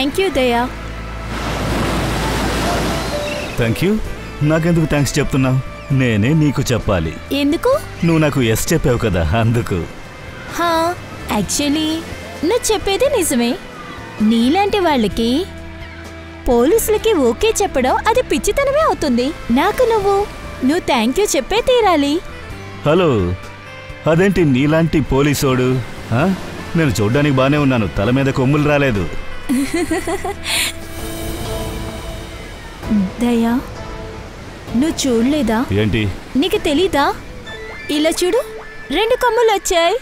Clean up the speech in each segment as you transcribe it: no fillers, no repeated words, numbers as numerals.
Thank you దయా. Thank you? నాకెందుకు thanks చెప్తున్నావు? నేనే నీకు చెప్పాలి. ఎందుకు? నువ్వు నాకు ఎస్ చెప్పావు కదా, అందుకు. యాక్చువల్లీ నువ్వు చెప్పేది నిజమే. నీలాంటి వాళ్ళకి పోలీసులకి ఓకే చెప్పడం అది పిచ్చితనమే అవుతుంది. నాకు నువ్వు థ్యాంక్ యూ చెప్పే తీరాలి. హలో, అదేంటి నీలాంటి పోలీసోడు? నేను చూడ్డానికి బానే ఉన్నాను, తల మీద కొమ్ములు రాలేదు. దయా, నువ్వు చూడలేదా? ఏంటి? నీకు తెలీదా? ఇలా చూడు, 2 కొమ్ములు వచ్చాయి.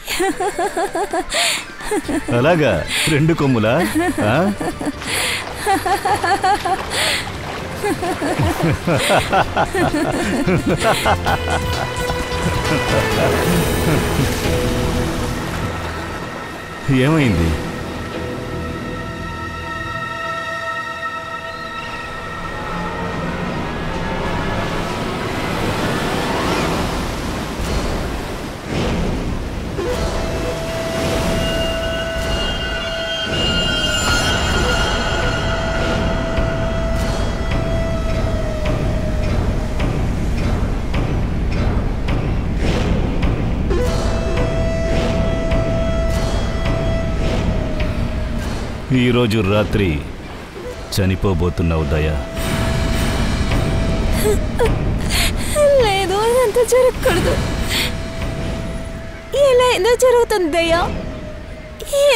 అలాగా? 2 కొమ్ములా? ఏమైంది? ఈరోజు రాత్రి చనిపోబోతున్నావు దయా. లేదు, అంత జరగకూడదు. ఎలా ఎందుకు జరుగుతుంది దయా?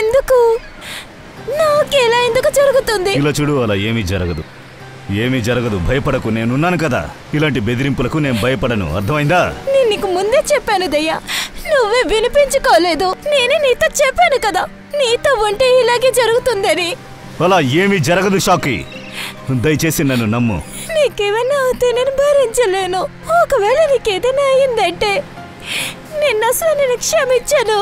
ఎందుకు నాకెలా ఎందుకు జరుగుతుంది? ఇలా చూడు, అలా ఏమీ జరగదు, ఏమీ జరగదు. భయపడకు, నేనున్నాను కదా. ఇలాంటి బెదిరింపులకు నేను భయపడను, అర్థమైందా? నేను నీకు ముందే చెప్పాను దయ్యా, నువ్వే వినిపించుకోలేదు. నేనే నీతో చెప్పాను కదా, నీతో ఉంటే ఇలాగే జరుగుతుందని. అలా ఏమీ జరగదు షాకీ, దయచేసి నన్ను నమ్ము. నీకేమైనా అవుతే నేను భరించలేను. ఒకవేళ నీకేదైనా అయిందంటే నేను అసలు నేను క్షమించను.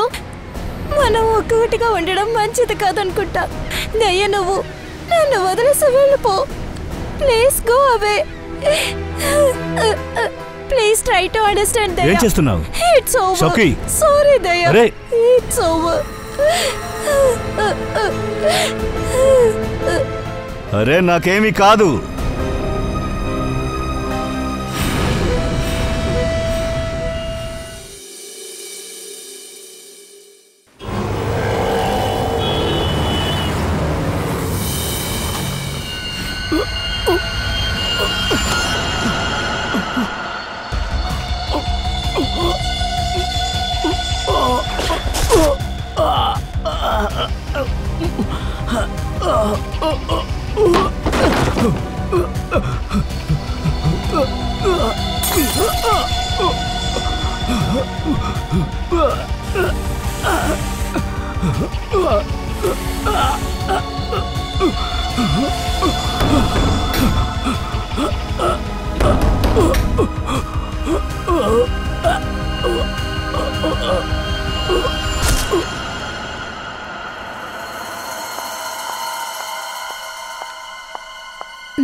మనం ఒక్కొక్కటిగా ఉండడం మంచిది కాదనుకుంటా. దయ్య, నువ్వు నన్ను వదిలేసి వెళ్ళిపో. Please go away. Please try to understand Daya. ఏం చేస్తున్నావు? It's over. షాకీ, సారీ దయ్య. అరే, ఇట్స్ ఓవర్. అరే నాకేమీ కాదు.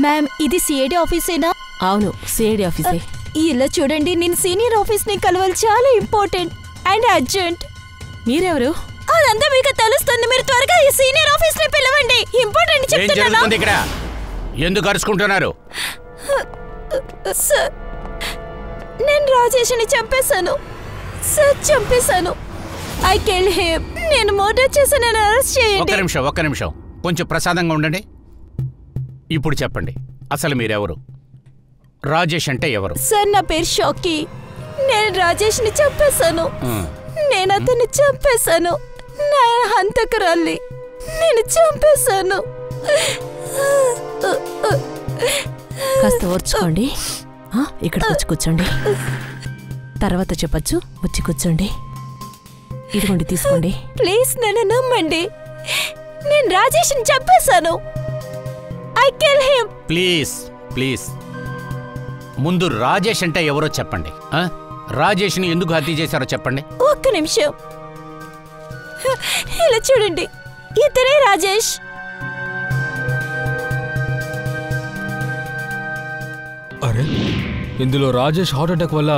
మ్యామ్, ఇది సిఐడి ఆఫీసేనా? అవును, సిఐడి ఆఫీసే. ఇలా చూడండి, నేను సీనియర్ ఆఫీస్ ని కలవాలి, చాలా ఇంపార్టెంట్ అండ్ అర్జెంట్. మీరెవరు? అదంతా మీకు తెలుస్తుంది, మీరు త్వరగా ఈ సీనియర్ ఆఫీస్ ని పిలవండి. ఇంపార్టెంట్ చెప్తున్నాను. ఇక్కడ ఎందుకు అరుచుకుంటున్నారు? సార్, నేను రాజేష్ని చంపేశాను సార్, చంపేశాను. I kill him. నేను మర్డర్ చేసి నన్ను అరెస్ట్ చేయండి. ఒక్క నిమిషం కొంచెం ప్రసాదంగా ఉండండి. ఇప్పుడు చెప్పండి, అసలు మీరెవరు? రాజేష్ అంటే ఎవరు? సార్, నా పేరు షాకీ. నేను రాజేష్ని చంపేశాను. నేను అతన్ని చంపేశాను. నా హంతకురాల్ని నేను చంపేశాను. కాస్త ఓర్చుకోండి. ఇక్కడికి వచ్చి కూర్చోండి, తర్వాత చెప్పచ్చు. వచ్చి కూర్చోండి. ఇదిగోండి, తీసుకోండి. ప్లీజ్ నన్ను నమ్మండి, నేను రాజేష్ని చంపేశాను. I kill him. Please please, ముందు రాజేష్ అంటే ఎవరో చెప్పండి. రాజేష్ని ఎందుకు హత్య చేశారో చెప్పండి. ఒక్క నిమిషం. ఇలా చూడండి, ఇతనే రాజేష్. అరే, ఇందులో రాజేష్ హార్ట్ అటాక్ వల్ల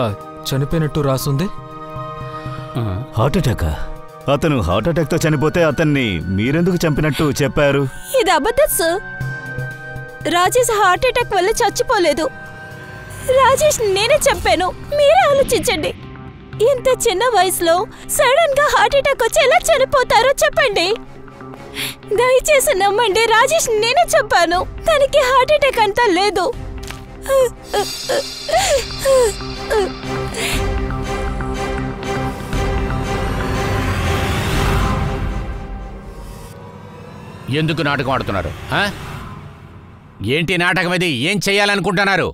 చనిపోయినట్టు రాసుంది. హార్ట్ అటాకా? అతను హార్ట్ అటాక్తో చనిపోతే అతన్ని మీరెందుకు చంపినట్టు చెప్పారు? ఇది అబద్ధం సార్. రాజేష్ హార్ట్ అటాక్ వల్ల చచ్చిపోలేదు. రాజేష్ నేనే చెప్పాను. మీరే ఆలోచించండి. ఇంత చిన్న వయసులో సడన్ గా హార్ట్ అటాక్ వచ్చి ఎలా చనిపోతారో చెప్పండి. దయచేసి నమ్మండి. రాజేష్ నేనే చెప్పాను. తనకి హార్ట్ అటాక్ అంతా లేదు. ఎందుకు నాటకం ఆడుతున్నారు? ఏంటి నాటకం ఇది? ఏం చెయ్యాలనుకుంటున్నారు?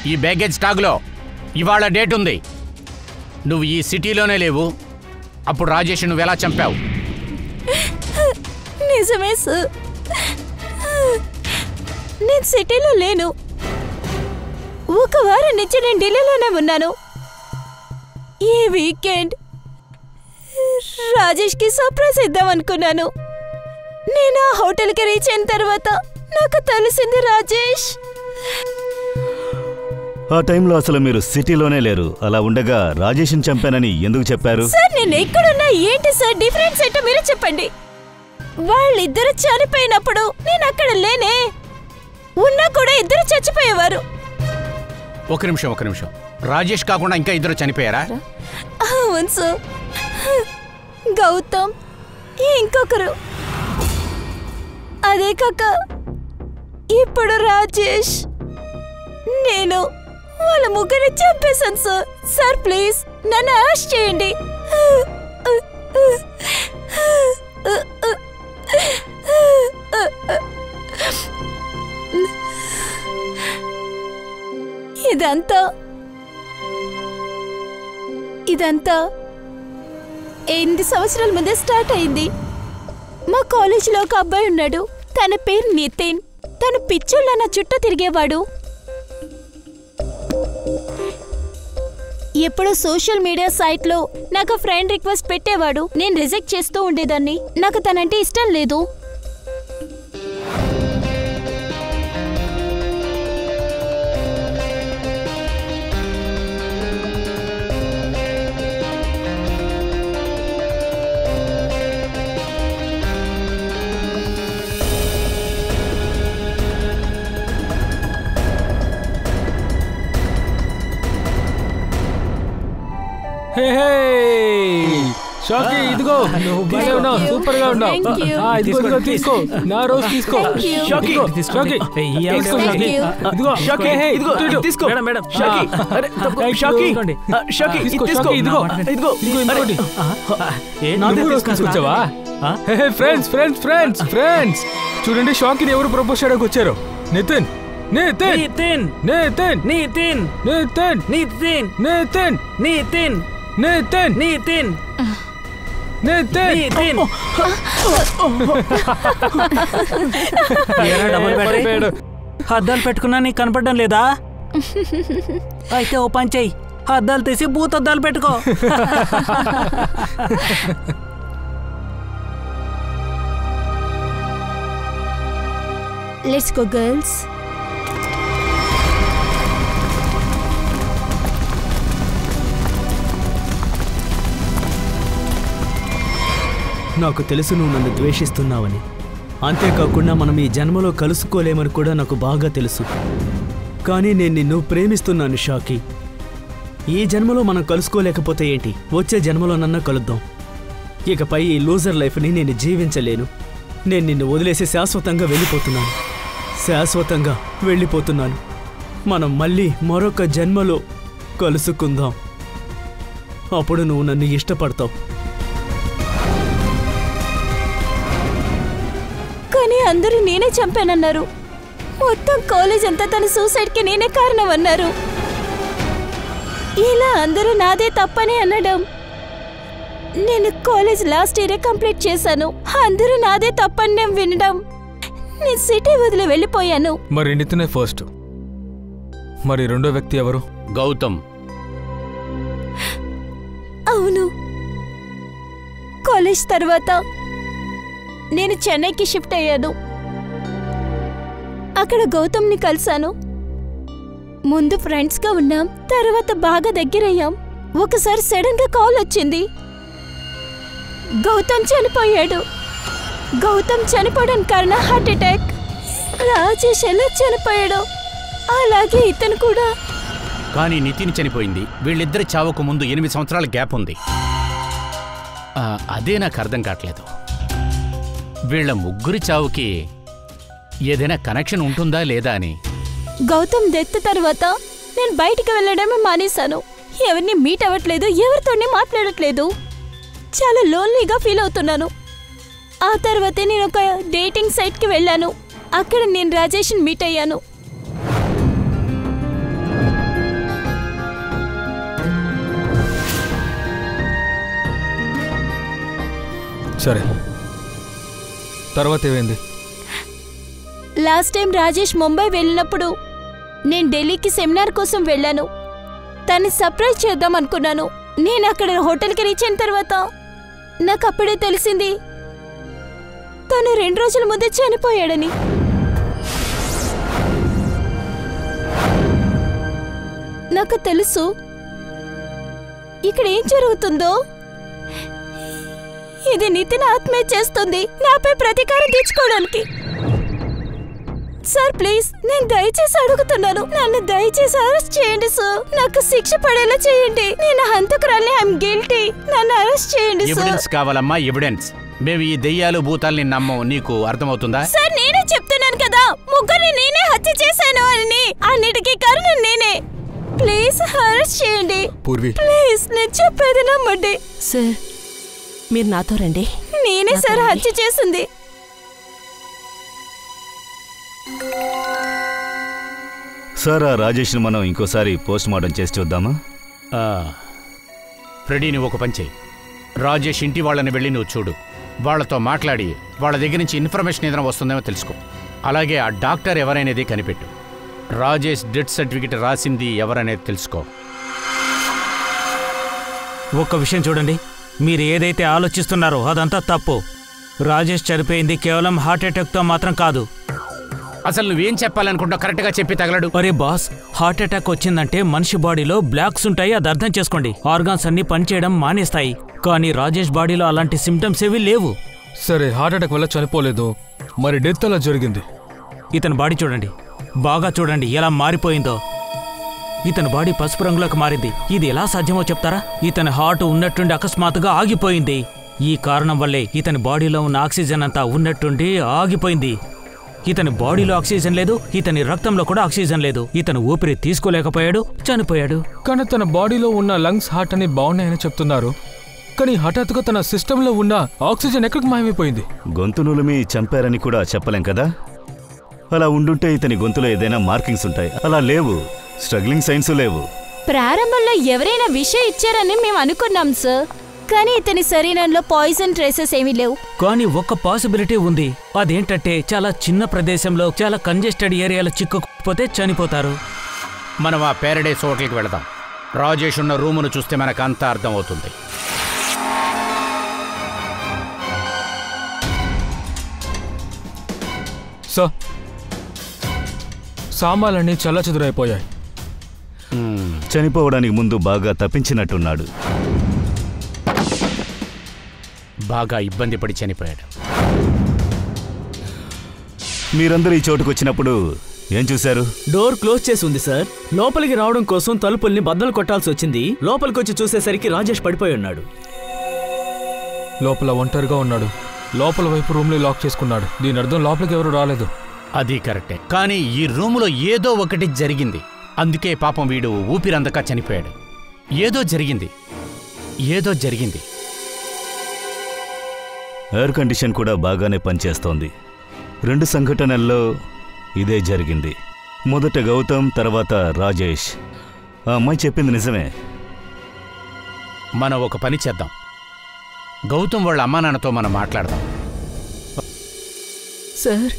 ఈ బ్యాగేజ్ స్టాక్లో ఇవాళ డేట్ ఉంది. నువ్వు ఈ సిటీలోనే లేవు. అప్పుడు రాజేష్ నువ్వు ఎలా చంపావు? నిజమే సార్. నేను సిటీలో లేను. ఒక వారం నుంచి నేను ఢిల్లీలోనే ఉన్నాను. ఈ వీకెండ్ రాజేష్కి సర్ప్రైజ్ ఇద్దాం అనుకున్నాను. నేను ఆ హోటల్కి రీచ్ అయిన తర్వాత నాకు తెలిసింది రాజేష్. ఆ టైంలో అసలు మీరు సిటీలోనే లేరు. అలా ఉండగా రాజేష్ని చంపానని ఎందుకు చెప్పారు? సార్ నేను ఎక్కడున్నా ఏంటి సార్ డిఫరెన్స్ ఏంటో మీరే చెప్పండి. వాళ్ళిద్దరు చనిపోయినప్పుడు నేను అక్కడ లేనే. ఉన్నా కూడా ఇద్దరు చచ్చిపోయేవారు. ఒక నిమిషం. రాజేష్ కాకుండా ఇంకా ఇద్దరు చనిపోయారా? అవును సార్. గౌతమ్ ఇంకొకరు. అదే కాక ఇప్పుడు రాజేష్. నేను వాళ్ళ ముగ్గురిని చంపేశాను సార్. సార్ ప్లీజ్ నన్ను అరెస్ట్ చేయండి. ఇదంతా 8 సంవత్సరాల ముందే స్టార్ట్ అయింది. మా కాలేజీలో ఒక అబ్బాయి ఉన్నాడు. తన పేరు నితిన్. తను పిచ్చోళ్ళ నా చుట్టూ తిరిగేవాడు. ఎప్పుడో సోషల్ మీడియా సైట్లో నాకు ఫ్రెండ్ రిక్వెస్ట్ పెట్టేవాడు. నేను రిజెక్ట్ చేస్తూ ఉండేదాన్ని. నాకు తనంటే ఇష్టం లేదు. షాకీ ఇదిగో సూపర్ గా ఉన్నావు. ఇదిగో తీసుకో. నా రోజు తీసుకో. షాకీ తీసుకొచ్చావా? ఫ్రెండ్స్ చూడండి, షాకీని ఎవరు ప్రపోజ్ చేయడానికి వచ్చారు? నితిన్. అద్దాలు పెట్టుకున్నా నీకు కనపడడం లేదా? అయితే ఓ పని చెయ్యి, అద్దాలు తీసి భూతద్దాలు పెట్టుకో. Let's go girls. నాకు తెలుసు నువ్వు నన్ను ద్వేషిస్తున్నావని. అంతేకాకుండా మనం ఈ జన్మలో కలుసుకోలేమని కూడా నాకు బాగా తెలుసు. కానీ నేను నిన్ను ప్రేమిస్తున్నాను షాకీ. ఈ జన్మలో మనం కలుసుకోలేకపోతే ఏంటి, వచ్చే జన్మలోనన్నా కలుద్దాం. ఇకపై ఈ లూజర్ లైఫ్ని నేను జీవించలేను. నేను నిన్ను వదిలేసి శాశ్వతంగా వెళ్ళిపోతున్నాను. మనం మళ్ళీ మరొక జన్మలో కలుసుకుందాం. అప్పుడు నువ్వు నన్ను ఇష్టపడతావు. కానీ అందరూ నేనే చంపానన్నారు. మొత్తం కాలేజ్ అంతా తన సూసైడ్కి నేనే కారణం అన్నారు. ఇలా అందరూ నాదే తప్పని అనడం. నేను కాలేజ్ లాస్ట్ ఇయరే కంప్లీట్ చేశాను. అందరూ నాదే తప్పని నేను వినడం. నేను సిటీ వదిలి వెళ్ళిపోయాను. మరి నితినే ఫస్ట్. మరి రెండో వ్యక్తి ఎవరు? గౌతమ్. అవును. కాలేజ్ తర్వాత నేను చెన్నైకి షిఫ్ట్ అయ్యాను. అక్కడ గౌతమ్ని కలిశాను. ముందు ఫ్రెండ్స్గా ఉన్నాం, తర్వాత బాగా దగ్గరయ్యాం. ఒకసారి సడన్ గా కాల్ వచ్చింది. గౌతమ్ చనిపోయాడు. గౌతమ్ చనిపోవడానికి కారణం హార్ట్ అటాక్. రాజేష్ ఎలా చనిపోయాడు అలాగే ఇతను కూడా. కానీ నితిన్ చనిపోయింది. వీళ్ళిద్దరి చావుకు ముందు 8 సంవత్సరాల గ్యాప్ ఉంది. అదే నాకు అర్థం కావట్లేదు. వీళ్ళ ముగ్గురి చావుకి ఏదైనా కనెక్షన్ ఉంటుందా లేదా అని. గౌతమ్ డెత్ తర్వాత నేను బయటికి వెళ్ళడమే మానేశాను. ఎవరిని మీట్ అవ్వట్లేదు, ఎవరితోనే మాట్లాడట్లేదు. చాలా లోన్లీగా ఫీల్ అవుతున్నాను. ఆ తర్వాతే నేను ఒక డేటింగ్ సైట్కి వెళ్ళాను. అక్కడ నేను రాజేష్ని మీట్ అయ్యాను. సరే, తర్వాత ఏమైంది? లాస్ట్ టైం రాజేష్ ముంబై వెళ్ళినప్పుడు నేను ఢిల్లీకి సెమినార్ కోసం వెళ్ళాను. తన్ని సర్ప్రైజ్ చేద్దాం అనుకున్నాను. నేను అక్కడ హోటల్కి రీచ్ అయిన తర్వాత నాకు అప్పుడే తెలిసింది తను 2 రోజుల ముందే చనిపోయాడని. నాకు తెలుసు ఇక్కడ ఏం జరుగుతుందో. ఇది నితిన్ ఆత్మహత్య చేస్తుంది నాపై ప్రతీకారం తీర్చుకోవడానికి. సార్ ప్లీజ్, నేను దయచేసి అడుగుతున్నాను, నన్ను దయచేసి అరెస్ట్ చేయండి సార్. నాకు శిక్ష పడేలా చేయండి. నేను హంతకురాల్ని, ఐఎమ్ గిల్టీ. నన్ను అరెస్ట్ చేయండి సార్. ఎవిడెన్స్ కావాలమ్మా, ఎవిడెన్స్. మేము ఈ దెయ్యాలు భూతాల్ని నమ్మం. నీకు అర్థమవుతుందా? సార్ నేనే చెప్తున్నాను కదా, ముగ్గురిని నేనే హత్య చేశాను అని. అన్నిటికీ కారణం నేనే. ప్లీజ్ అరెస్ట్ చేయండి ప్లీజ్. నేను చెప్పేది నమ్మండి సార్. మీరు నాతో రండి. నేనే సార్ హత్య చేసింది. సార్, ఆ రాజేష్ని మనం ఇంకోసారి పోస్ట్ మార్టం చేసి చూద్దామా? ఫ్రెడీ, నువ్వు ఒక పని చెయ్యి. రాజేష్ ఇంటి వాళ్ళని వెళ్ళి నువ్వు చూడు. వాళ్లతో మాట్లాడి వాళ్ళ దగ్గర నుంచి ఇన్ఫర్మేషన్ ఏదైనా వస్తుందేమో తెలుసుకో. అలాగే ఆ డాక్టర్ ఎవరనేది కనిపెట్టు. రాజేష్ డెత్ సర్టిఫికెట్ రాసింది ఎవరనేది తెలుసుకో. ఒక్క విషయం చూడండి, మీరు ఏదైతే ఆలోచిస్తున్నారో అదంతా తప్పు. రాజేష్ చనిపోయింది కేవలం హార్ట్ అటాక్తో మాత్రం కాదు. అసలు నువ్వేం చెప్పాలనుకుంటావు కరెక్ట్గా చెప్పి తగలడు. అరే బాస్, హార్ట్ అటాక్ వచ్చిందంటే మనిషి బాడీలో బ్లాక్స్ ఉంటాయి, అది అర్థం చేసుకోండి. ఆర్గాన్స్ అన్ని పనిచేయడం మానేస్తాయి. కానీ రాజేష్ బాడీలో అలాంటి సిమ్టమ్స్ ఏవి లేవు. సరే, హార్ట్ అటాక్ వల్ల చనిపోలేదు, మరి డెత్ అలా జరిగింది. ఇతని బాడీ చూడండి, బాగా చూడండి ఎలా మారిపోయిందో. ఇతని బాడీ పసుపు రంగులోకి మారింది. ఇది ఎలా సాధ్యమో చెప్తారా? ఇతని హార్ట్ ఉన్నట్టుండి అకస్మాత్తుగా ఆగిపోయింది. ఈ కారణం వల్లే ఇతని బాడీలో ఉన్న ఆక్సిజన్ అంతా ఉన్నట్టుండి ఆగిపోయింది. ఇతని బాడీలో ఆక్సిజన్ లేదు, ఇతని రక్తంలో కూడా ఆక్సిజన్ లేదు. ఇతను ఊపిరి తీసుకోలేకపోయాడు, చనిపోయాడు. కానీ తన బాడీలో ఉన్న లంగ్స్, హార్ట్ అని బాగున్నాయని చెప్తున్నారు. కానీ హఠాత్తుగా తన సిస్టంలో ఉన్న ఆక్సిజన్ ఎక్కడికి మాయమైపోయింది? గొంతు నులిమి చంపారని కూడా చెప్పలేం కదా. అలా ఉండుంటే ఇతని గొంతులో ఏదైనా మార్కింగ్స్ ఉంటాయి. అలా లేవు, స్ట్రగ్లింగ్ సైన్స్ లేవు. ప్రారంభంలో ఎవరైనా విషయం ఇచ్చారని మేము అనుకున్నాం సార్, కానీ ఇతని శరీరంలో పాయిజన్ ట్రేసెస్ ఏమీ లేవు. కానీ ఒక్క పాసిబిలిటీ ఉంది. అదేంటంటే చాలా చిన్న ప్రదేశంలో, చాలా కంజెస్టెడ్ ఏరియాలో చిక్కుకుపోతే చనిపోతారు. మనం ఆ ప్యారడైస్ హోటల్కి వెళదాం. రాజేష్ ఉన్న రూమును చూస్తే మనకు అంతా అర్థమవుతుంది. సార్, సామాన్లన్నీ చల్లచెదురైపోయాయి. చనిపోవడానికి ముందు బాగా తప్పించినట్టున్నాడు. బాగా ఇబ్బంది పడి చనిపోయాడు. మీరందరూ ఈ చోటుకు వచ్చినప్పుడు ఏం చూశారు? డోర్ క్లోజ్ చేసి ఉంది సార్. లోపలికి రావడం కోసం తలుపుల్ని బద్దలు కొట్టాల్సి వచ్చింది. లోపలికి వచ్చి చూసేసరికి రాజేష్ పడిపోయి ఉన్నాడు. లోపల ఒంటరిగా ఉన్నాడు. లోపల వైపు రూమ్ని లాక్ చేసుకున్నాడు. దీని అర్థం లోపలికి ఎవరు రాలేదు. అది కరెక్టే, కానీ ఈ రూములో ఏదో ఒకటి జరిగింది. అందుకే పాపం వీడు ఊపిరందక చనిపోయాడు. ఏదో జరిగింది. ఎయిర్ కండిషన్ కూడా బాగానే పనిచేస్తోంది. 2 సంఘటనల్లో ఇదే జరిగింది. మొదట గౌతమ్, తర్వాత రాజేష్. ఆ అమ్మాయి చెప్పింది నిజమే. మనం ఒక పని చేద్దాం. గౌతమ్ వాళ్ళ అమ్మా నాన్నతో మనం మాట్లాడదాం. సార్,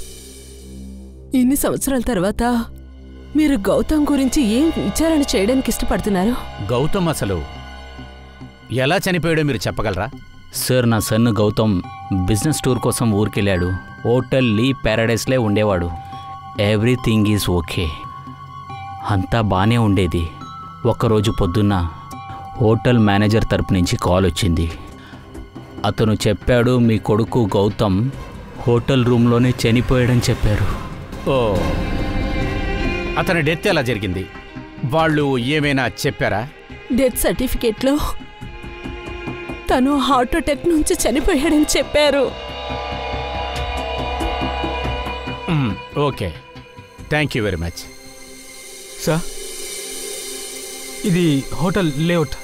ఇన్ని సంవత్సరాల తర్వాత మీరు గౌతమ్ గురించి ఏం విచారణ చేయడానికి ఇష్టపడుతున్నారు? గౌతమ్ అసలు ఎలా చనిపోయాడో మీరు చెప్పగలరా? సార్, నా సన్ గౌతమ్ బిజినెస్ టూర్ కోసం ఊరికెళ్ళాడు. హోటల్ లీ ప్యారడైస్లే ఉండేవాడు. ఎవ్రీథింగ్ ఈజ్ ఓకే, అంతా బాగానే ఉండేది. ఒక్కరోజు పొద్దున్న హోటల్ మేనేజర్ తరపు నుంచి కాల్ వచ్చింది. అతను చెప్పాడు మీ కొడుకు గౌతమ్ హోటల్ రూమ్లోనే చనిపోయాడని చెప్పారు. ఓ, అతని డెత్ ఎలా జరిగింది? వాళ్ళు ఏమైనా చెప్పారా? డెత్ సర్టిఫికేట్లో తను హార్ట్ అటాక్ నుంచి చనిపోయాడని చెప్పారు. Okay, thank you very much. Sir, ఇది హోటల్ లేఅవుట్.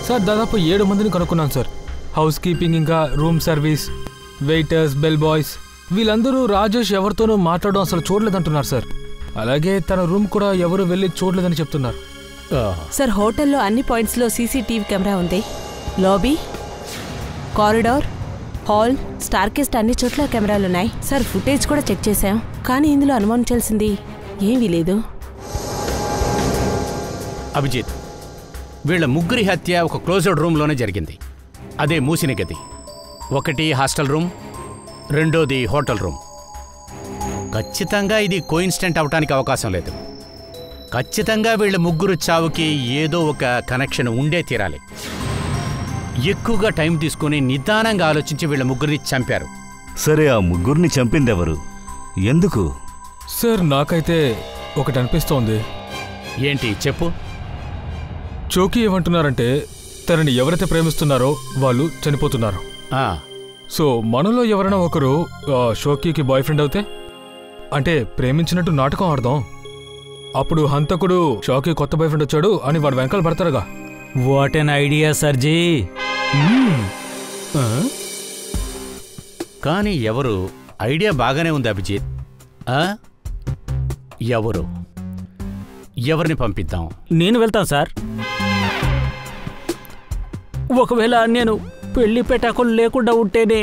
సార్, దాదాపు 7 మందిని కనుక్కున్నాను సార్. హౌస్ కీపింగ్, ఇంకా room service, waiters, bell boys, వీళ్ళందరూ రాజేష్ ఎవరితోనూ మాట్లాడడం అసలు చూడలేదంటున్నారు సార్. అలాగే తన రూమ్ కూడా ఎవరు వెళ్ళి చూడలేదని చెప్తున్నారు. సార్, హోటల్లో అన్ని పాయింట్స్లో సీసీటీవీ కెమెరా ఉంది. లాబీ, కారిడార్, హాల్, స్టార్కెస్ట్ అన్ని చోట్ల కెమెరాలున్నాయి సార్. ఫుటేజ్ కూడా చెక్ చేశాం, కానీ ఇందులో అనుమానించాల్సింది ఏమీ లేదు. అభిజిత్, వీళ్ళ ముగ్గురి హత్య ఒక క్లోజ్డ్ రూమ్లోనే జరిగింది. అదే మూసిన గది. ఒకటి హాస్టల్ రూమ్, రెండోది హోటల్ రూమ్. ఖచ్చితంగా ఇది కోయిన్సిడెంట్ అవటానికి అవకాశం లేదు. ఖచ్చితంగా వీళ్ళ ముగ్గురు చావుకి ఏదో ఒక కనెక్షన్ ఉండే తీరాలి. ఎక్కువగా టైం తీసుకుని నిదానంగా ఆలోచించి వీళ్ళ ముగ్గురిని చంపారు. సరే, ఆ ముగ్గురిని చంపిందెవరు? ఎందుకు? సార్, నాకైతే ఒకటి అనిపిస్తోంది. ఏంటి చెప్పు. చోకీ ఏమంటున్నారంటే తనని ఎవరైతే ప్రేమిస్తున్నారో వాళ్ళు చనిపోతున్నారు. సో మనలో ఎవరైనా ఒకరు షోకీకి బాయ్ ఫ్రెండ్ అవుతే, అంటే ప్రేమించినట్టు నాటకం ఆడదాం. అప్పుడు హంతకుడు షోకీ కొత్త బాయ్ ఫ్రెండ్ వచ్చాడు అని వాడు వెనకాల పడతారుగా. What an idea సర్జీ. కానీ ఎవరు? ఐడియా బాగానే ఉంది అభిజిత్. ఎవరిని పంపిద్దాం? నేను వెళ్తాను సార్. ఒకవేళ నేను పెళ్లి పెటాకులు లేకుండా ఉంటేనే.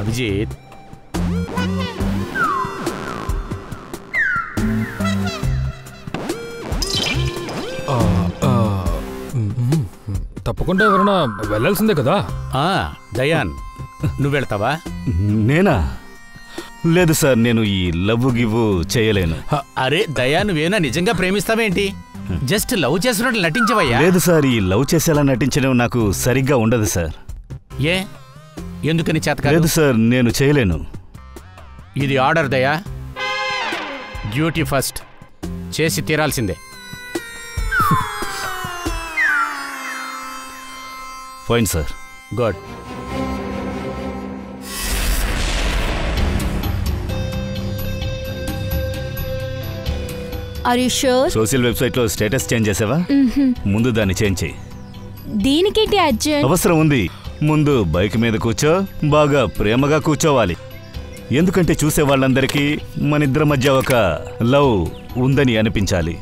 అభిజిత్, తప్పకుండా ఎవరైనా వెళ్ళాల్సిందే కదా. దయాన్, నువ్వు వెళ్తావా? నేనా? లేదు సార్, నేను ఈ లవ్వు గివ్వు చేయలేను. అరే దయా, నువ్వేనా నిజంగా ప్రేమిస్తావేంటి? జస్ట్ లవ్ చేసినట్టు నటించవయ్యా. లేదు సార్, ఈ లవ్ చేసేలా నటించడం నాకు సరిగ్గా ఉండదు సార్. ఏ, ఎందుకని చేత? లేదు సార్, నేను చేయలేను. ఇది ఆర్డర్ దయా. డ్యూటీ ఫస్ట్, చేసి తీరాల్సిందే. Fine sir. Good. Are you sure? Social వెబ్సైట్లో స్టేటస్ చేంజ్ చేసావా? ముందు దాన్ని చేంజ్ చేయి. దీనికేంటి అర్జున్? అవసరం ఉంది. ముందు బైక్ మీద కూర్చో, బాగా ప్రేమగా కూర్చోవాలి. ఎందుకంటే చూసే వాళ్ళందరికీ మనిద్దరి మధ్య ఒక లవ్ ఉందని అనిపించాలి.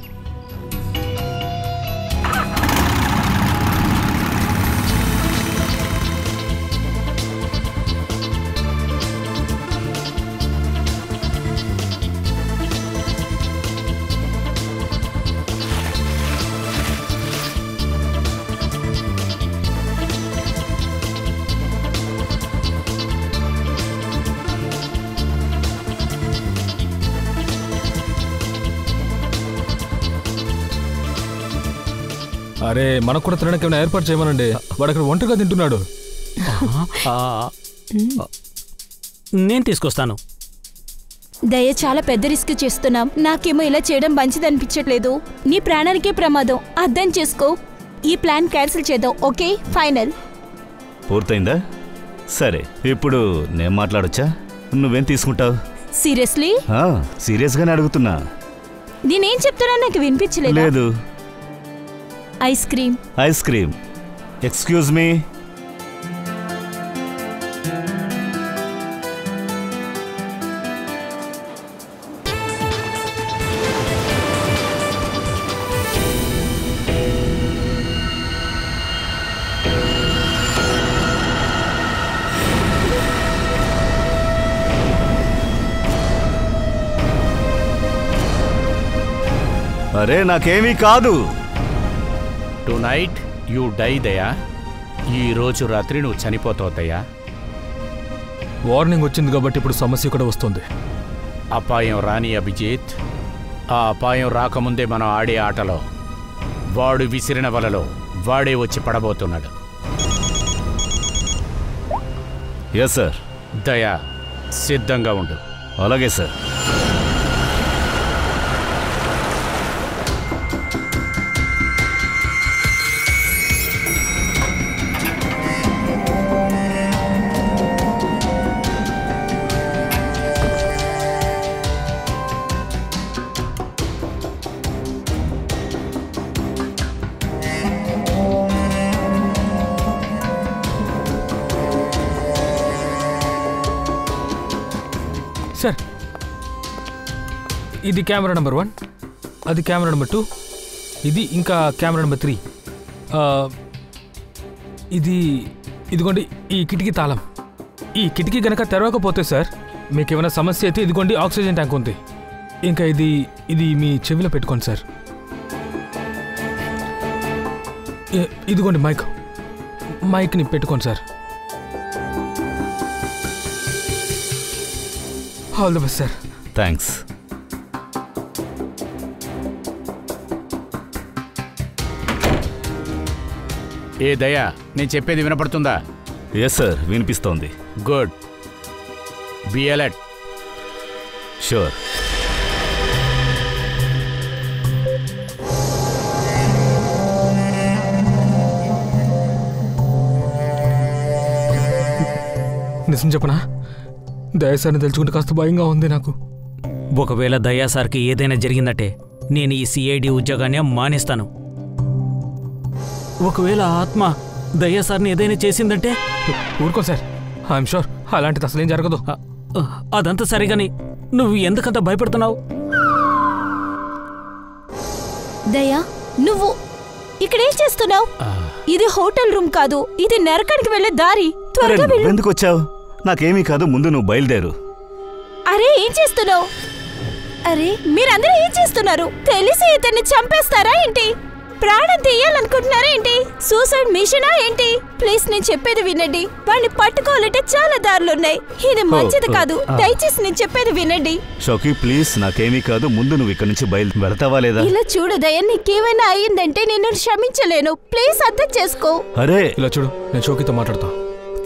అరే, మనకు కూడా తినడానికి ఏమైనా ఏర్పాటు చేయమనండి. వాడు అక్కడ ఒంటరిగా తింటున్నాడు. నేను తీసుకొస్తాను. దయ, చాలా పెద్ద రిస్క్ చేస్తున్నాం. నాకేమో ఇలా చేయడం మంచిది అనిపించట్లేదు. నీ ప్రాణానికే ప్రమాదం. అర్థం చేసుకో. ఈ ప్లాన్ క్యాన్సిల్ చేద్దాం. Okay, final. పూర్తయిందా? సరే, ఇప్పుడు నేను మాట్లాడొచ్చా? నువ్వేం తీసుకుంటావు? సీరియస్లీ? సీరియస్గానే అడుగుతున్నా. నేనేం చెప్తున్నా నాకు వినిపించలేదు. లేదు. Ice cream. Ice cream? Excuse me. అరే, నాకేమీ కాదు. టునైట్ యూ డై దయా. ఈ రోజు రాత్రి నువ్వు చనిపోతావు దయా. వార్నింగ్ వచ్చింది కాబట్టి ఇప్పుడు సమస్య కూడా వస్తుంది. అపాయం రాని అభిజిత్. ఆ అపాయం రాకముందే మనం ఆడే ఆటలో వాడు విసిరిన వలలో వాడే వచ్చి పడబోతున్నాడు. Yes sir. దయా, సిద్ధంగా ఉండు. అలాగే సార్. సార్, ఇది కెమెరా నెంబర్ 1, అది కెమెరా నెంబర్ 2, ఇది ఇంకా కెమెరా నెంబర్ 3. ఇదిగోండి ఈ కిటికీ తాళం. ఈ కిటికీ కనుక తెరవకపోతే సార్ మీకు ఏమైనా సమస్య అయితే ఇదిగోండి ఆక్సిజన్ ట్యాంక్ ఉంది. ఇంకా ఇది మీ చెవిలో పెట్టుకోండి సార్. ఇదిగోండి మైక్ని పెట్టుకోండి sir. All the best sir. Thanks. ఏ దయా, నేను చెప్పేది వినపడుతుందా? ఎస్ సార్, వినిపిస్తోంది. గుడ్. Be alert. షూర్. నిజం చెప్పనా, దయాసార్ని తెలుసుకుంటే కాస్త భయంగా ఉంది నాకు. ఒకవేళ దయాసార్కి ఏదైనా జరిగిందంటే నేను ఈ సిఐడి ఉద్యోగాన్ని మానేస్తాను. ఒకవేళ ఆత్మ దయాసార్ని ఏదైనా చేసిందంటే ఊరుకో సార్, ఐఎమ్ షూర్ అలాంటిది అసలేం జరగదు. అదంతా సరిగాని నువ్వు ఎందుకంత భయపడుతున్నావు? దయా, నువ్వు ఇక్కడేం చేస్తున్నావు? ఇది హోటల్ రూమ్ కాదు, ఇది నరకానికి వెళ్ళే దారి. త్వరగా వెళ్ళు. ఎందుకు వచ్చావు? నాకేమీ కాదు, ముందు నువ్వు బయలుదేరు. అరే, ఏం చేస్తున్నావు? అరే, మీరందరూ ఏం చేస్తున్నారు? తెలిసి ఇతన్ని చంపేస్తారా ఏంటి? ప్రాణం తీయాలనుకుంటున్నారా ఏంటి? సూసైడ్ మిషనా ఏంటి? ప్లీజ్, నేను చెప్పేది వినండి. వాడిని పట్టుకోవాలంటే చాలా దారులున్నాయి. ఇది మంచిది కాదు. దయచేసి నేను చెప్పేది వినండి. షోకీ, ప్లీజ్, నాకేమీ కాదు, ముందు నువ్వు ఇక్కడ నుంచి వెళతావా లేదా? ఇలా చూడు దయ, నీకేమైనా అయ్యిందంటే నేను క్షమించలేను. ప్లీజ్ అర్థం చేసుకో. అరే, ఇలా చూడు, నేను షోకీతో మాట్లాడతా.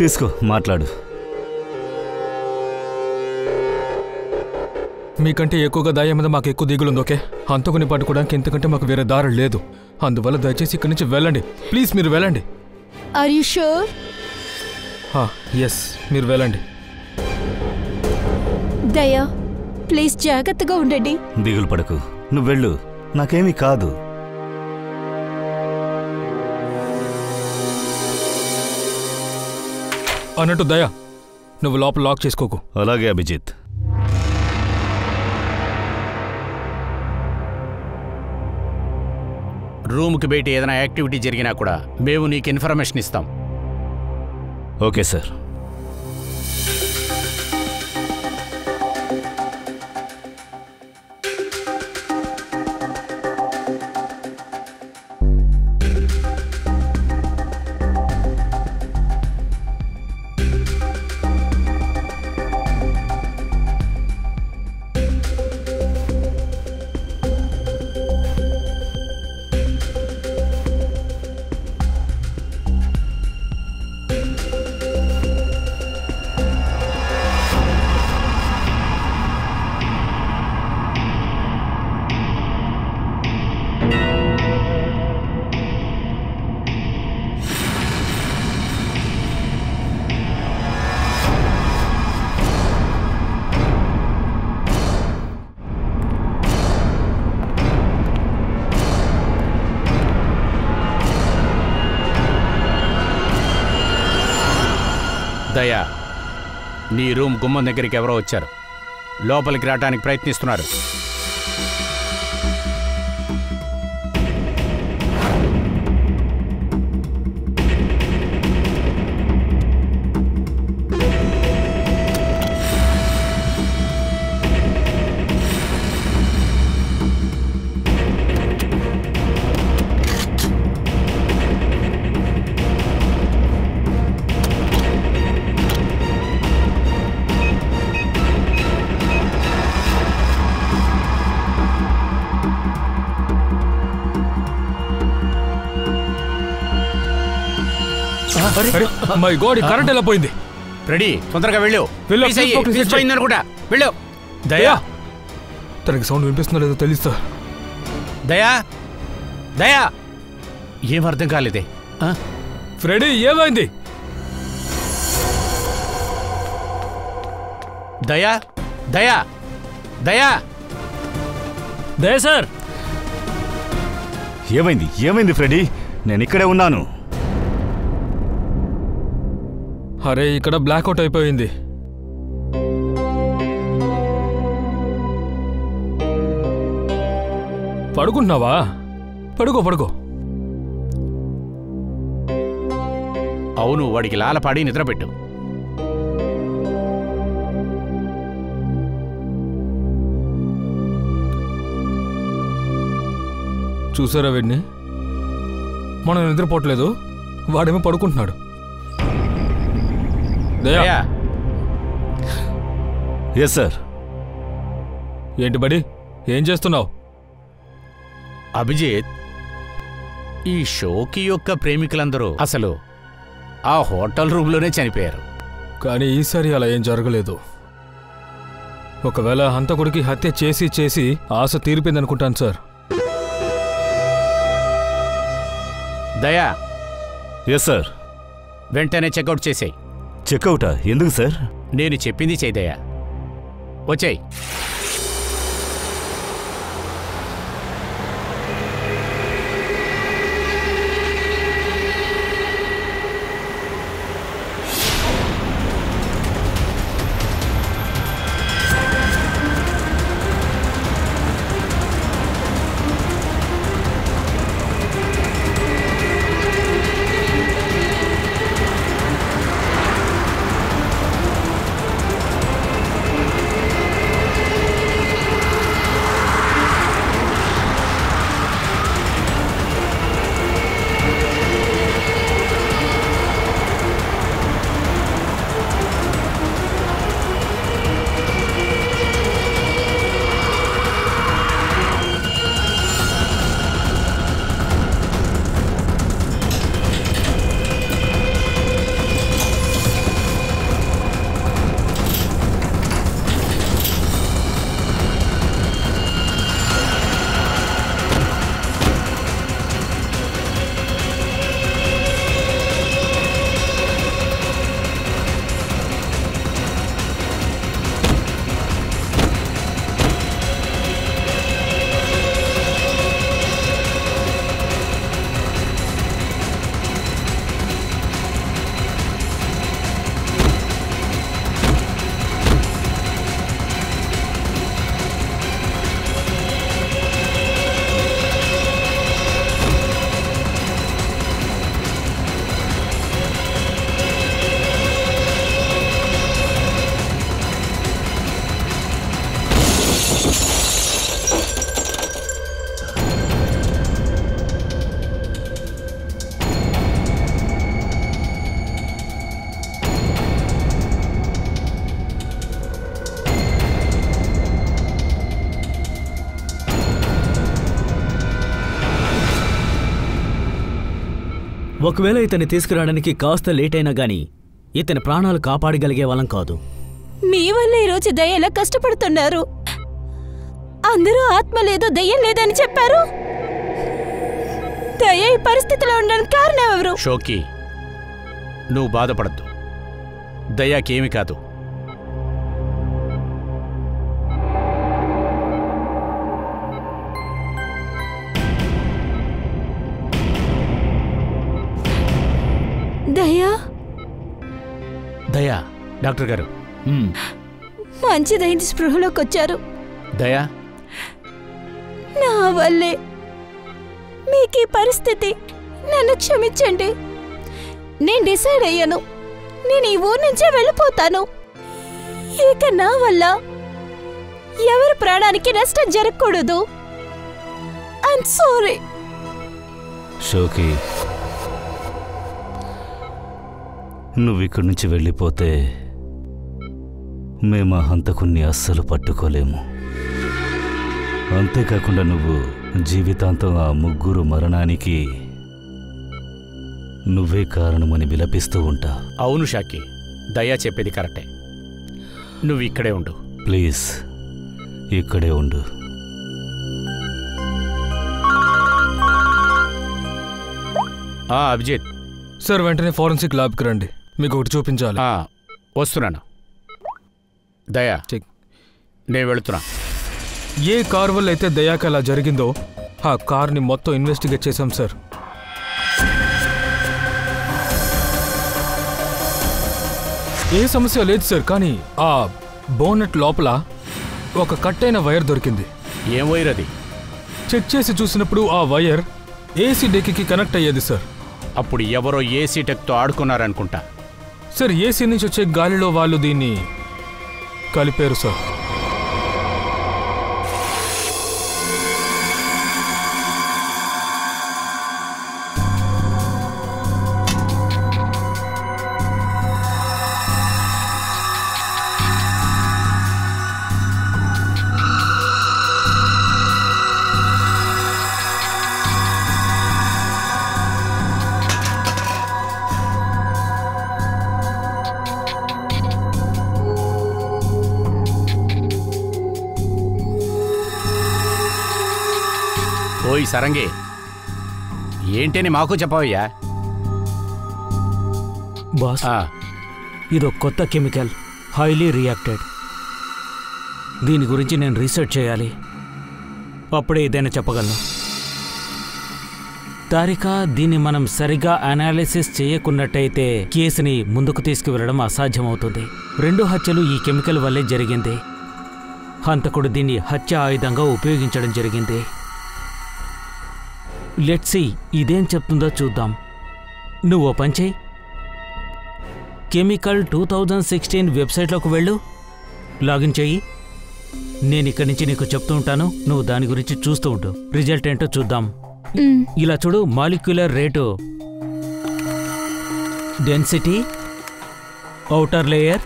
తీసుకో, మాట్లాడు. మీకంటే ఎక్కువగా దయ మీద మాకు ఎక్కువ దిగులుంది. ఓకే, అంతకుని పట్టుకోవడానికి ఇంతకంటే మాకు వేరే దారి లేదు. అందువల్ల దయచేసి ఇక్కడి నుంచి వెళ్ళండి. ప్లీజ్, మీరు వెళ్ళండి. Are you sure? ఎస్, మీరు వెళ్ళండి. దయా, ప్లీజ్ జాగ్రత్తగా ఉండండి. దిగులు పడకు, నువ్వు వెళ్ళు, నాకేమీ కాదు. అన్నట్టు దయా, నువ్వు లోపల లాక్ చేసుకోకు. అలాగే అభిజిత్. రూమ్కి బయట ఏదైనా యాక్టివిటీ జరిగినా కూడా మేము నీకు ఇన్ఫర్మేషన్ ఇస్తాం. Okay sir. దయా, నీ రూమ్ గుమ్మం దగ్గరికి ఎవరో వచ్చారు. లోపలికి రావడానికి ప్రయత్నిస్తున్నారు. మై గాడ్, కరెంట్ ఎలా పోయింది? రెడీ, తొందరగా వెళ్ళు. అనుకుంటా వెళ్ళు. దయా, తనకి సౌండ్ వినిపిస్తుందో లేదో తెలుస్తా. దయా, దయా, ఏం అర్థం కాలేదే. ఫ్రెడీ, ఏమైంది? దయా, దయా, దయా, దయా సార్. ఏమైంది? ఏమైంది ఫ్రెడీ? నేను ఇక్కడే ఉన్నాను. అరే, ఇక్కడ బ్లాక్అవుట్ అయిపోయింది. పడుకుంటున్నావా? పడుకో పడుకో. అవును, వాడికి లాలపాడి నిద్రపెట్టు. చూసారా వీడిని? మనం నిద్రపోవట్లేదు, వాడేమో పడుకుంటున్నాడు. దయా. Yes sir. ఏంటి బడి, ఏం చేస్తున్నావు? అభిజిత్, ఈ షోకి యొక్క ప్రేమికులందరూ అసలు ఆ హోటల్ రూమ్లోనే చనిపోయారు. కానీ ఈసారి అలా ఏం జరగలేదు. ఒకవేళ హంతకుడికి హత్య చేసి చేసి ఆశ తీరిపోయిందనుకుంటాను సార్. దయా. Yes sir. వెంటనే చెక్అవుట్ చేసేయి. చెక్అవుటా? ఎందుకు సార్? నేను చెప్పింది చేయి దయా. వచ్చేయ్. ఒకవేళ ఇతన్ని తీసుకురావడానికి కాస్త లేట్ అయినా గానీ ఇతని ప్రాణాలు కాపాడగలిగే వాళ్ళం కాదు. మీ వల్ల ఈరోజు దయ్యం ఎలా కష్టపడుతున్నారు. అందరూ ఆత్మ లేదు, దయ్యం లేదని చెప్పారు. దయ్యం ఈ పరిస్థితిలో ఉండడానికి కారణం ఎవరు? షోకి, నువ్వు బాధపడద్దు. దయ్యాకేమి కాదు. దయా, దయా, డాక్టర్ గారు మంచిదైంది, స్పృహలోకి వచ్చారు. దయా, నా వల్లే మీకు ఈ పరిస్థితి. నన్ను క్షమించండి. నేను డిసైడ్ అయ్యాను, నేను ఈ ఊరు నుంచే వెళ్ళిపోతాను. ఇక నా వల్ల ఎవరి ప్రాణానికి నష్టం జరగకూడదు. I'm sorry. షోకి, నువ్వు ఇక్కడి నుంచి వెళ్ళిపోతే మేము ఆ హంతకుణ్ణి అస్సలు పట్టుకోలేము. అంతేకాకుండా నువ్వు జీవితాంతం ఆ ముగ్గురు మరణానికి నువ్వే కారణమని విలపిస్తూ ఉంటా. అవును షాకి, దయా చెప్పేది కరెక్టే. నువ్వు ఇక్కడే ఉండు. ప్లీజ్ ఇక్కడే ఉండు. అభిజిత్ సార్ వెంటనే ఫోరెన్సిక్ ల్యాబ్కి రండి, మీకు ఒకటి చూపించాలి. వస్తున్నాను. దయా నేను వెళుతున్నా. ఏ కార్ వల్ల అయితే దయాకి అలా జరిగిందో ఆ కార్ని మొత్తం ఇన్వెస్టిగేట్ చేశాం సార్. ఏ సమస్య లేదు సార్, కానీ ఆ బోనెట్ లోపల ఒక కట్టైన వైర్ దొరికింది. ఏం వైర్ అది? చెక్ చేసి చూసినప్పుడు ఆ వైర్ ఏసీ డెక్కి కనెక్ట్ అయ్యేది సార్. అప్పుడు ఎవరో ఏసీ డెక్తో ఆడుకున్నారనుకుంటా. సార్ ఏసీ నుంచి వచ్చే గాలిలో వాళ్ళు దీన్ని కలిపారు సార్. ఓయ్ సరంగి, ఏంటని మాకు చెప్పవయ్యా. బాస్, ఇదో కొత్త కెమికల్, హైలీ రియాక్టెడ్. దీని గురించి నేను రీసెర్చ్ చేయాలి, అప్పుడే ఏదైనా చెప్పగలను. తారిక, దీన్ని మనం సరిగా అనాలిసిస్ చేయకున్నట్టయితే కేసుని ముందుకు తీసుకువెళ్ళడం అసాధ్యమవుతుంది. 2 హత్యలు ఈ కెమికల్ వల్లే జరిగింది. హంతకుడు దీన్ని హత్య ఆయుధంగా ఉపయోగించడం జరిగింది. లెట్స్ సీ ఇదేం చెప్తుందో చూద్దాం. నువ్వు ఓ పని చేయి, కెమికల్ 2016 వెబ్సైట్లోకి వెళ్ళు, లాగిన్ చెయ్యి. నేను ఇక్కడి నుంచి నీకు చెప్తూ ఉంటాను, నువ్వు దాని గురించి చూస్తూ ఉంటు. రిజల్ట్ ఏంటో చూద్దాం. ఇలా చూడు, molecular rate, density, outer layer,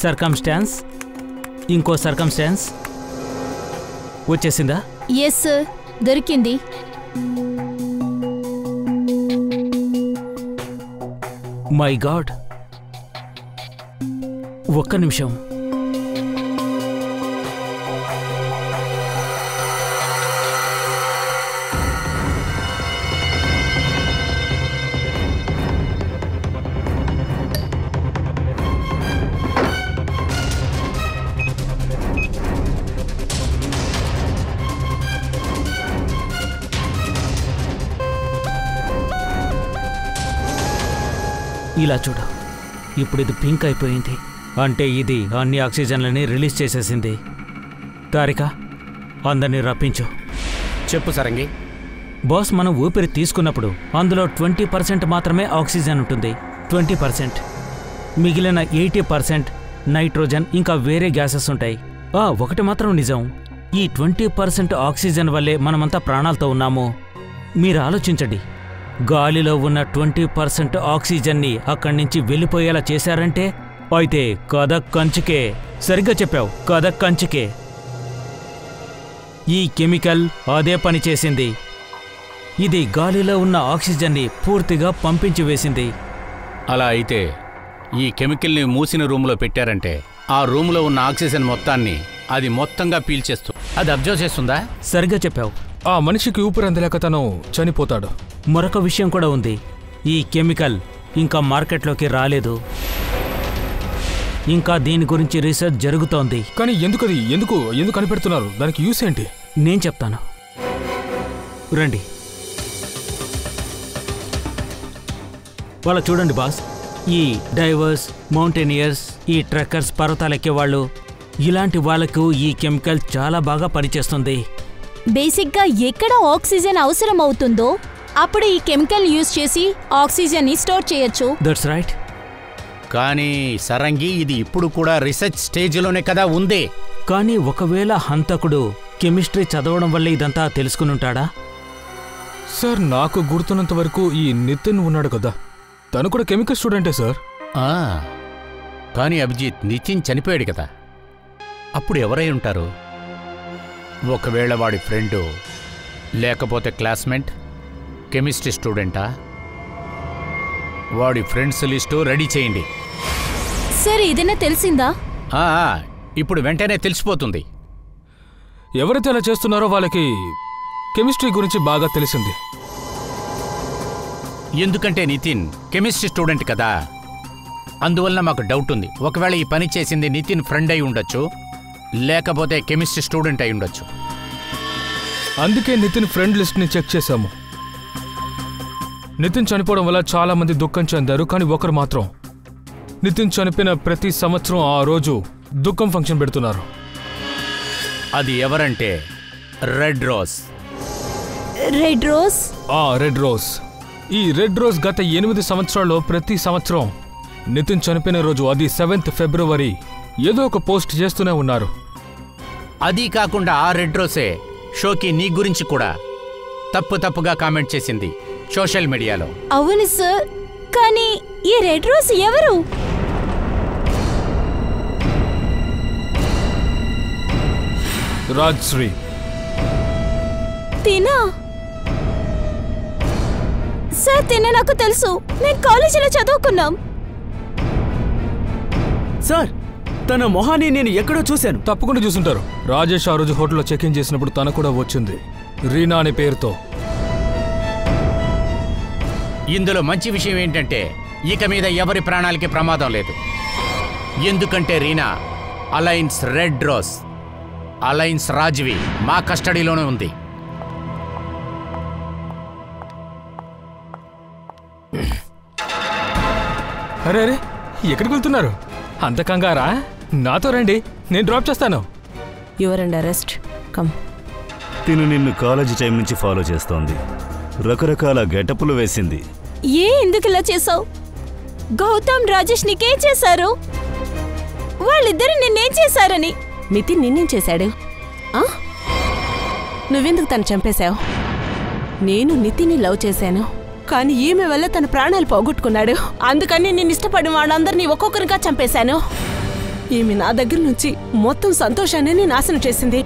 circumstances, ఇంకో సర్కమ్స్టాన్స్. వచ్చేసిందా? ఎస్ సార్, దొరికింది. మై గాడ్, ఒక్క నిమిషం. ఇలా చూడు, ఇప్పుడు ఇది పింక్ అయిపోయింది, అంటే ఇది అన్ని ఆక్సిజన్లని రిలీజ్ చేసేసింది. తారిక, అందరినీ రప్పించు. చెప్పు సరంగి. బాస్, మనం ఊపిరి తీసుకున్నప్పుడు అందులో 20% మాత్రమే ఆక్సిజన్ ఉంటుంది. 20%. మిగిలిన 80% నైట్రోజన్ ఇంకా వేరే గ్యాసెస్ ఉంటాయి. ఒకటి మాత్రం నిజం, ఈ 20% ఆక్సిజన్ వల్లే మనమంతా ప్రాణాలతో ఉన్నాము. మీరు ఆలోచించండి, గాలిలో ఉన్న 20% ఆక్సిజన్ని అక్కడి నుంచి వెళ్ళిపోయేలా చేశారంటే అయితే కథక్ కంచుకే. సరిగ్గా చెప్పావు, కథక్ కంచుకే. ఈ కెమికల్ అదే పని చేసింది. ఇది గాలిలో ఉన్న ఆక్సిజన్ని పూర్తిగా పంపించి వేసింది. అలా అయితే ఈ కెమికల్ని మూసిన రూమ్లో పెట్టారంటే ఆ రూమ్లో ఉన్న ఆక్సిజన్ మొత్తాన్ని అది మొత్తంగా పీల్చేస్తూ అది అబ్జర్వ్ చేస్తుందా? సరిగ్గా చెప్పావు. ఆ మనిషికి ఊపిరి అందలేక తను చనిపోతాడు. మరొక విషయం కూడా ఉంది, ఈ కెమికల్ ఇంకా మార్కెట్లోకి రాలేదు. ఇంకా దీని గురించి రీసెర్చ్ జరుగుతోంది. కానీ ఎందుకు కనిపెడుతున్నారు? దానికి యూస్ ఏంటి? నేను చెప్తాను, రండి. వాళ్ళ చూడండి బాస్, ఈ డైవర్స్, మౌంటైనియర్స్, ఈ ట్రెక్కర్స్, పర్వతాలెక్కేవాళ్ళు, ఇలాంటి వాళ్ళకు ఈ కెమికల్ చాలా బాగా పనిచేస్తుంది. బేసిక్గా ఎక్కడ ఆక్సిజన్ అవసరం అవుతుందో అప్పుడు ఈ కెమికల్ యూజ్ చేసి ఆక్సిజన్ ని స్టోర్ చేయొచ్చు. That's right. కానీ సరంగి, ఇది ఇప్పుడు కూడా రీసెర్చ్ స్టేజ్లోనే కదా ఉంది. కానీ ఒకవేళ హంతకుడు కెమిస్ట్రీ చదవడం వల్ల ఇదంతా తెలుసుకుని ఉంటాడా? సార్, నాకు గుర్తున్నంత వరకు ఈ నితిన్ ఉన్నాడు కదా, తను కూడా కెమికల్ స్టూడెంటే సార్. కానీ అభిజిత్, నితిన్ చనిపోయాడు కదా, అప్పుడు ఎవరై ఉంటారు? ఒకవేళ వాడి ఫ్రెండు, లేకపోతే క్లాస్మేట్, కెమిస్ట్రీ స్టూడెంటా? వాడి ఫ్రెండ్స్ లిస్టు రెడీ చేయండి. సార్ ఏదైనా తెలిసిందా? ఇప్పుడు వెంటనే తెలిసిపోతుంది. ఎవరైతే అలా చేస్తున్నారో వాళ్ళకి కెమిస్ట్రీ గురించి బాగా తెలిసింది. ఎందుకంటే నితిన్ కెమిస్ట్రీ స్టూడెంట్ కదా, అందువల్ల మాకు డౌట్ ఉంది. ఒకవేళ ఈ పని చేసింది నితిన్ ఫ్రెండ్ అయి ఉండొచ్చు, లేకపోతే కెమిస్ట్రీ స్టూడెంట్ అయి ఉండొచ్చు. అందుకే నితిన్ ఫ్రెండ్ లిస్ట్ని చెక్ చేశాము. నితిన్ చనిపోవడం వల్ల చాలా మంది దుఃఖం చెందారు, కానీ ఒకరు మాత్రం నితిన్ చనిపోయిన ప్రతి సంవత్సరం ఆ రోజు దుఃఖం ఫంక్షన్ పెడుతున్నారు. అది ఎవరంటే red rose. Red rose? Red rose. ఈ రెడ్ రోజ్ గత 8 సంవత్సరాల్లో ప్రతి సంవత్సరం నితిన్ చనిపోయిన రోజు, అది 7th ఫిబ్రవరి, ఏదో ఒక పోస్ట్ చేస్తూనే ఉన్నారు. అది కాకుండా ఆ రెడ్ రోసే షోకి నీ గురించి కూడా తప్పుగా కామెంట్ చేసింది సోషల్ మీడియాలో. అవును సార్, కానీ ఈ రెడ్ రోజ్ ఎవరు? రాజ్శ్రీ. తినా? సార్ తిన నాకు తెలుసు, నేను కాలేజీలో చదువుకున్నాం. సార్ తన మొహాన్ని నేను ఎక్కడో చూశాను. తప్పకుండా చూసుంటారు. రాజేష్ ఆ రోజు హోటల్లో చెక్ ఇన్ చేసినప్పుడు తన కూడా వచ్చింది, రీనా అనే పేరుతో. ఇందులో మంచి విషయం ఏంటంటే ఇక మీద ఎవరి ప్రాణాలకి ప్రమాదం లేదు. ఎందుకంటే Reena alliance red rose, alliance Rajvi మా కస్టడీలోనే ఉంది. అరే అరే, ఎక్కడికి వెళ్తున్నారు? అంత కంగారా? నాతో రండి, నేను డ్రాప్ చేస్తాను. Your and arrest. కమ్. తిను నిన్ను కాలేజీ టైం నుంచి ఫాలో చేస్తోంది. రకరకాల గెటప్లు వేసింది. ఎందుకు ఇలా చేసావు? గౌతమ్ రాజేష్ నీకేం చేశారు? వాళ్ళిద్దరు నిన్నేం చేశారని? నితిన్ నిన్నేం చేశాడు? నువ్వెందుకు తను చంపేశావు? నేను నితిన్ని లవ్ చేశాను, కానీ ఈమె వల్ల తన ప్రాణాలు పోగొట్టుకున్నాడు. అందుకని నేను ఇష్టపడిన వాళ్ళందరినీ ఒక్కొక్కరిగా చంపేశాను. ఈమె నా దగ్గర నుంచి మొత్తం సంతోషాన్ని నాశనం చేసింది.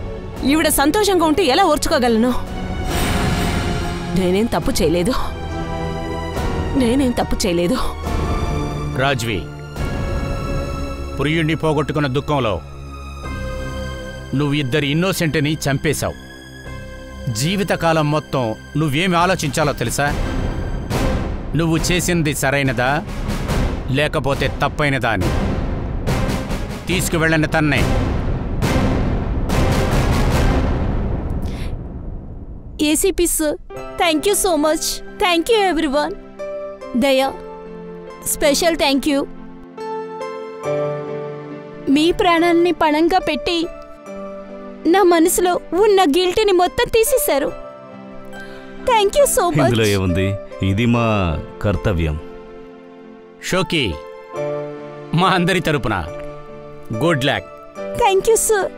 ఈవిడ సంతోషంగా ఉంటే ఎలా ఓర్చుకోగలను? నేనేం తప్పు చేయలేదు. రాజ్వి, ప్రియుణ్ణి పోగొట్టుకున్న దుఃఖంలో నువ్వు ఇద్దరు ఇన్నోసెంట్ని చంపేశావు. జీవితకాలం మొత్తం నువ్వేమి ఆలోచించాలో తెలుసా? నువ్వు చేసింది సరైనదా లేకపోతే తప్పైనదా అని. తీసుకువెళ్ళండి తన్నే. ACP sir, thank you so much. Thank you everyone. దయా, స్పెషల్ థ్యాంక్ యూ. మీ ప్రాణాలని పణంగా పెట్టి నా మనసులో ఉన్న గిల్టీని మొత్తం తీసేశారు. Thank you so much. ఇందులో ఏముంది, ఇది మా కర్తవ్యం. షోకి మా అందరి తరపున good luck. Thank you sir.